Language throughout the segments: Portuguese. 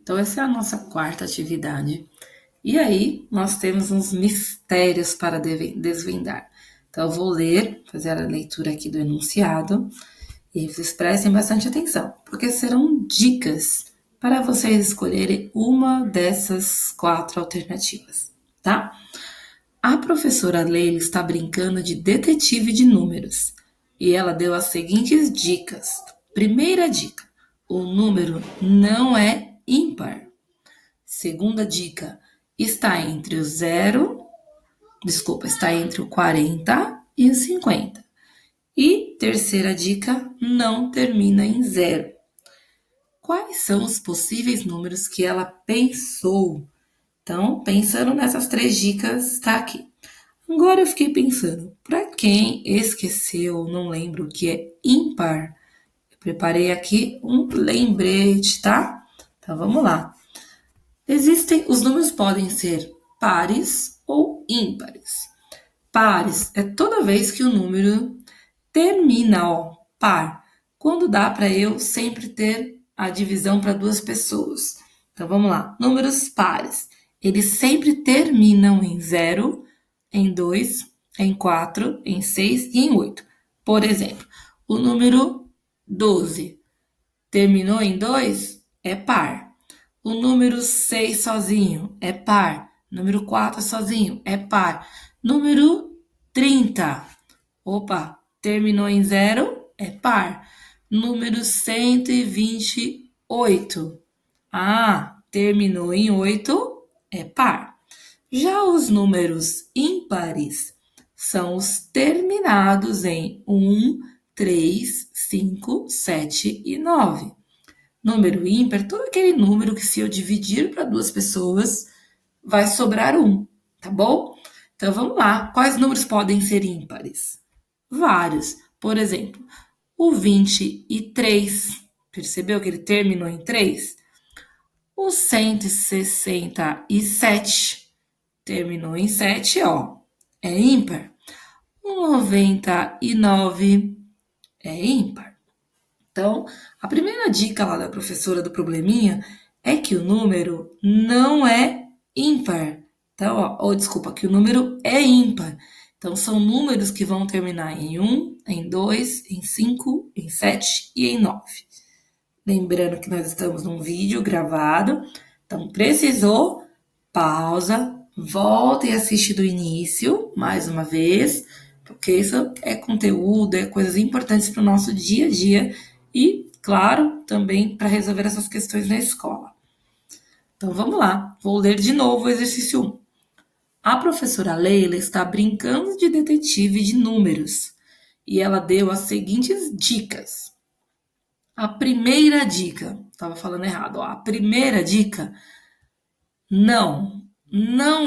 Então, essa é a nossa quarta atividade. E aí, nós temos uns mistérios para desvendar. Então, eu vou ler, fazer a leitura aqui do enunciado, e vocês prestem bastante atenção, porque serão dicas para vocês escolherem uma dessas 4 alternativas, tá? A professora Leila está brincando de detetive de números e ela deu as seguintes dicas. Primeira dica: o número não é ímpar. Segunda dica: está entre o 40 e o 50. E terceira dica: não termina em 0. Quais são os possíveis números que ela pensou? Então, pensando nessas 3 dicas, está aqui. Agora eu fiquei pensando, para quem esqueceu, não lembra o que é ímpar, eu preparei aqui um lembrete, tá? Então vamos lá. Os números podem ser pares ou ímpares. Pares é toda vez que o número termina, par, quando dá para eu sempre ter a divisão para 2 pessoas. Então vamos lá, números pares, eles sempre terminam em 0, em 2, em 4, em 6 e em 8. Por exemplo, o número 12 terminou em 2, é par. O número 6 sozinho é par. Número 4 sozinho é par. Número 30, terminou em 0, é par. Número 128, terminou em 8, é par. Já os números ímpares são os terminados em 1, 3, 5, 7 e 9. Número ímpar, todo aquele número que se eu dividir para 2 pessoas, vai sobrar 1, tá bom? Então vamos lá, quais números podem ser ímpares? Vários. Por exemplo, o 23, percebeu que ele terminou em 3? O 167 terminou em 7, é ímpar. O 99 é ímpar. Então, a primeira dica lá da professora do probleminha é que o número não é ímpar. Então, que o número é ímpar. Então, são números que vão terminar em 1, em 2, em 5, em 7 e em 9. Lembrando que nós estamos num vídeo gravado, então precisou, pausa, volta e assiste do início, mais uma vez, porque isso é conteúdo, é coisas importantes para o nosso dia a dia e, claro, também para resolver essas questões na escola. Então vamos lá, vou ler de novo o exercício 1. A professora Leila está brincando de detetive de números e ela deu as seguintes dicas. A primeira dica, estava falando errado, a primeira dica, não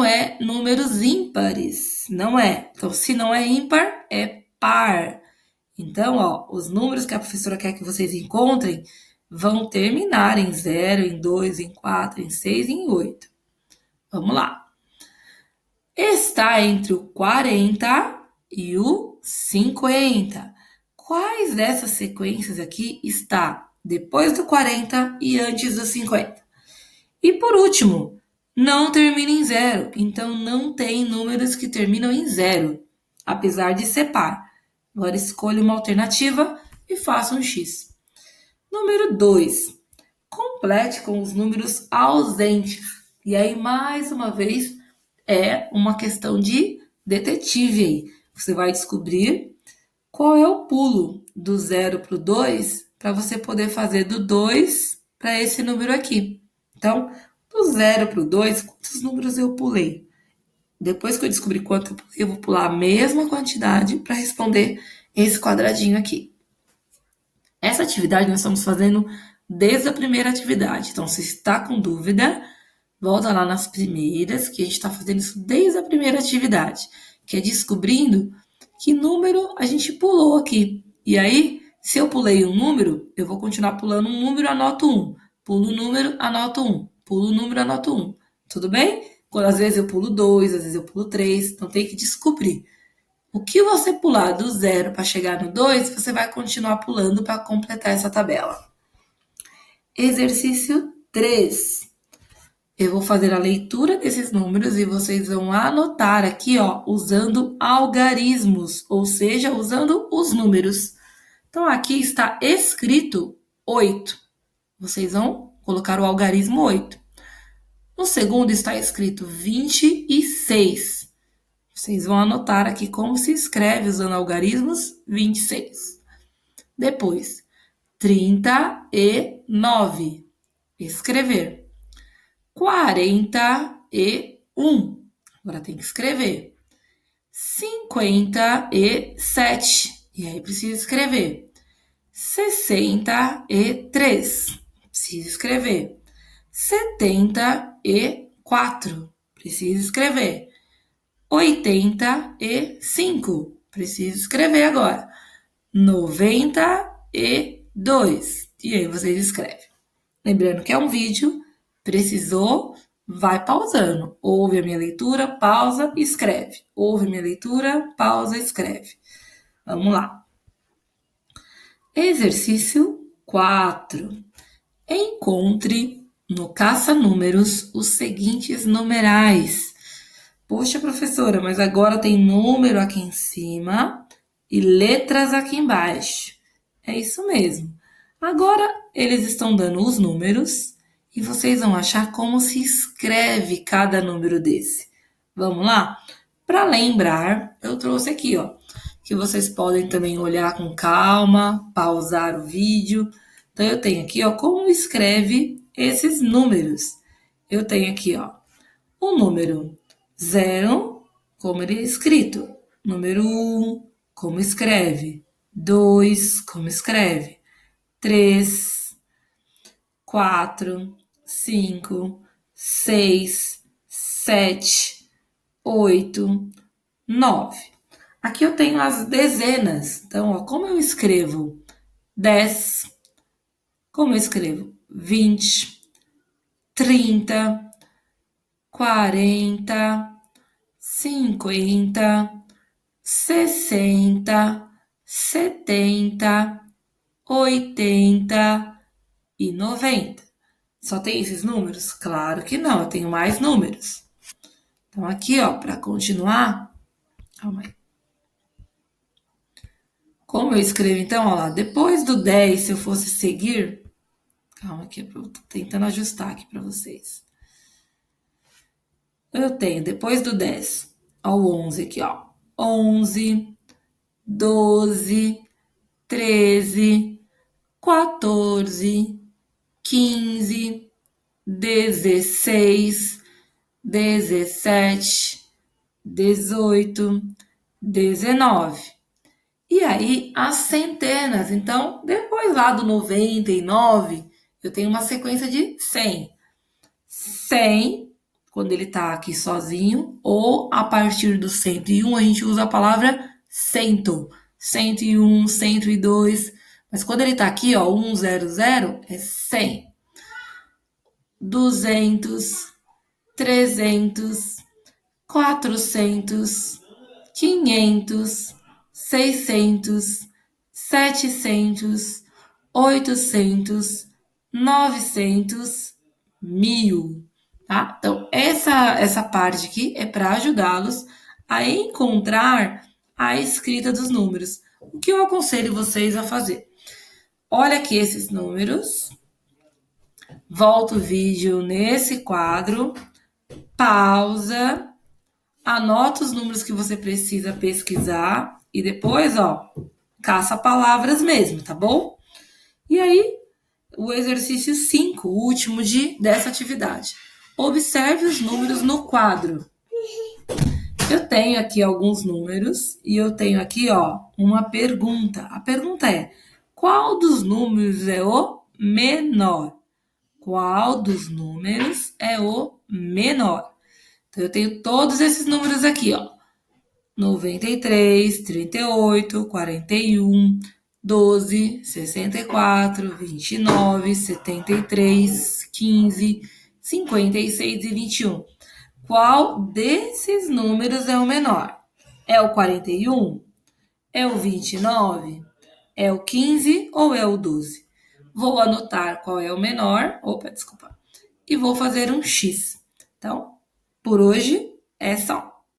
é números ímpares, não é. Então, se não é ímpar, é par. Então, os números que a professora quer que vocês encontrem vão terminar em 0, em 2, em 4, em 6 e em 8. Vamos lá. Está entre o 40 e o 50. Quais dessas sequências aqui está depois do 40 e antes do 50? E por último, não termina em 0. Então, não tem números que terminam em 0, apesar de ser par. Agora, escolha uma alternativa e faça um X. Número 2. Complete com os números ausentes. E aí, mais uma vez, é uma questão de detetive aí. Você vai descobrir qual é o pulo do 0 para o 2 para você poder fazer do 2 para esse número aqui. Então, do 0 para o 2, quantos números eu pulei? Depois que eu descobrir quanto eu pulei, eu vou pular a mesma quantidade para responder esse quadradinho aqui. Essa atividade nós estamos fazendo desde a primeira atividade. Então, se está com dúvida, volta lá nas primeiras, que a gente está fazendo isso desde a primeira atividade, que é descobrindo que número a gente pulou aqui. E aí, se eu pulei um número, eu vou continuar pulando um número, anoto 1. Pulo o número, anoto 1. Pulo o número, anoto 1. Tudo bem? Quando às vezes eu pulo 2, às vezes eu pulo 3. Então tem que descobrir. O que você pular do 0 para chegar no 2, você vai continuar pulando para completar essa tabela. Exercício 3. Eu vou fazer a leitura desses números e vocês vão anotar aqui, ó, usando algarismos, ou seja, usando os números. Então, aqui está escrito 8. Vocês vão colocar o algarismo 8. No segundo está escrito 26. Vocês vão anotar aqui como se escreve usando algarismos 26. Depois, 39. Escrever. 41. Agora tem que escrever. 57. E aí precisa escrever. 63. Precisa escrever. 74. Precisa escrever. 85. Precisa escrever agora. 92. E aí vocês escrevem. Lembrando que é um vídeo, precisou, vai pausando. Ouve a minha leitura, pausa, escreve. Ouve a minha leitura, pausa, escreve. Vamos lá. Exercício 4. Encontre no caça-números os seguintes numerais. Poxa, professora, mas agora tem número aqui em cima e letras aqui embaixo. É isso mesmo. Agora eles estão dando os números e vocês vão achar como se escreve cada número desse. Vamos lá? Para lembrar, eu trouxe aqui, ó, que vocês podem também olhar com calma, pausar o vídeo. Então eu tenho aqui, ó, como escreve esses números. Eu tenho aqui, ó, o número 0, como ele é escrito. Número 1, como escreve. 2, como escreve. 3, 4, 5, 6, 7, 8, 9. Aqui eu tenho as dezenas. Então, ó, como eu escrevo 10, como eu escrevo 20, 30, 40, 50, 60, 70, 80 e 90. Só tem esses números? Claro que não, eu tenho mais números. Então, aqui, ó, para continuar, calma aí. Como eu escrevo, então, ó lá, depois do 10, se eu fosse seguir, calma aqui, eu tô tentando ajustar aqui para vocês. Eu tenho, depois do 10 ao 11 aqui, ó, 11, 12, 13, 14, 15, 16, 17, 18, 19. E aí, as centenas. Então, depois lá do 99, eu tenho uma sequência de 100. 100, quando ele está aqui sozinho, ou a partir do 101, a gente usa a palavra cento. 101, 102. Mas quando ele está aqui, ó, 100, é 100. 200, 300, 400, 500, 600, 700, 800, 900, 1000, tá? Então, essa parte aqui é para ajudá-los a encontrar a escrita dos números. O que eu aconselho vocês a fazer? Olha aqui esses números, volta o vídeo nesse quadro, pausa, anota os números que você precisa pesquisar e depois, ó, caça palavras mesmo, tá bom? E aí, o exercício 5, o último dessa atividade. Observe os números no quadro. Eu tenho aqui alguns números e eu tenho aqui, ó, uma pergunta. A pergunta é: qual dos números é o menor? Qual dos números é o menor? Então, eu tenho todos esses números aqui, ó. 93, 38, 41, 12, 64, 29, 73, 15, 56 e 21. Qual desses números é o menor? É o 41? É o 29? É o 15 ou é o 12? Vou anotar qual é o menor. Opa, desculpa. e vou fazer um X. Então, por hoje é só.